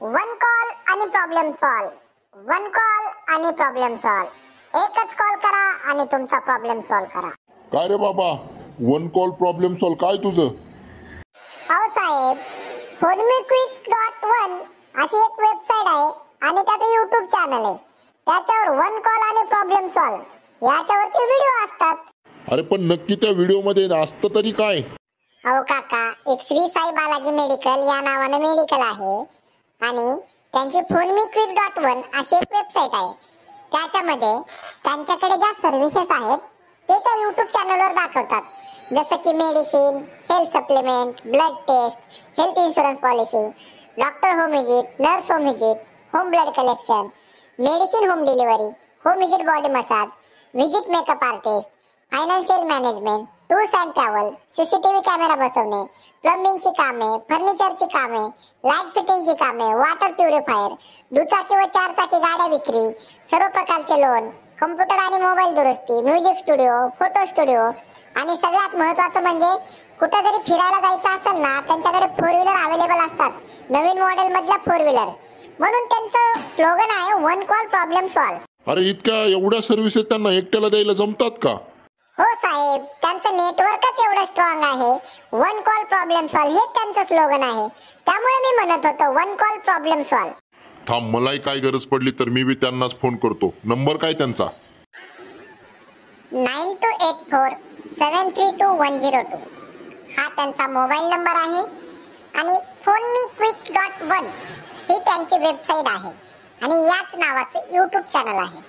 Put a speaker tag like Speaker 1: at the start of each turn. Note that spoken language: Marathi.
Speaker 1: वन कॉल आणि प्रॉब्लेम सॉल्व। वन कॉल आणि प्रॉब्लेम सॉल्व। एकच कॉल करा आणि तुमचा प्रॉब्लेम सॉल्व करा।
Speaker 2: काय रे बाबा, वन कॉल प्रॉब्लेम सॉल्व काय तुझं?
Speaker 1: अहो साहेब, foodmequick.1 अशी एक वेबसाईट आहे आणि त्याचं YouTube चॅनल आहे। त्याच्यावर वन कॉल आणि प्रॉब्लेम सॉल्व याच्यावरचे व्हिडिओ असतात।
Speaker 2: अरे पण नक्की त्या व्हिडिओ मध्ये असतं तरी काय?
Speaker 1: अहो काका, एक श्री साई बालाजी मेडिकल या नावानं मेडिकल आहे आणि त्यांची foodmequick.1 अशी एक वेबसाईट आहे। त्याच्यामध्ये त्यांच्याकडे ज्या सर्व्हिसेस आहेत ते त्या YouTube चॅनलवर दाखवतात, जसं की medicine, health supplement, blood test, health insurance policy, doctor home visit, nurse home visit, home blood collection, medicine home delivery, home visit body massage, visit makeup artist, financial management, tours and travel, CCTV camera बसवणे, प्लंबिंगची कामे, फर्निचरची कामे, लाईट फिटिंगची कामे, वॉटर प्युरिफायर, दुचाकी व चारचाकी गाड्या विक्री, सर्व प्रकारचे लोन, कम्प्युटर आणि मोबाईल दुरुस्ती, म्युझिक स्टुडिओ, फोटो स्टुडिओ आणि सगळ्यात महत्त्वाचं म्हणजे कुठे जरी फिरायला जायचं असेल ना, त्यांच्याकडे फोर व्हीलर अवेलेबल असतात, नवीन मॉडेल मधल्या फोर व्हीलर। म्हणून त्यांचं स्लोगन आहे वन कॉल प्रॉब्लेम सॉल्व।
Speaker 2: अरे इतक्या एवढ्या सर्व्हिसेस त्यांना एकट्याला द्यायला जमतात का?
Speaker 1: हो साहेब, त्यांचं नेटवर्कच एवढं स्ट्रॉंग आहे। वन कॉल प्रॉब्लेम सॉल्व हे त्यांचं स्लोगन आहे, त्यामुळे मी म्हणत होतो वन कॉल प्रॉब्लेम सॉल्व।
Speaker 2: थांब, मलाही काय गरज पडली तर मी बी त्यांनाच फोन करतो। नंबर काय त्यांचा?
Speaker 1: 9284732102 हा त्यांचा मोबाईल नंबर आहे आणि foodmequick.1 ही त्यांची वेबसाईट आहे आणि याच नावाचं YouTube चॅनल आहे।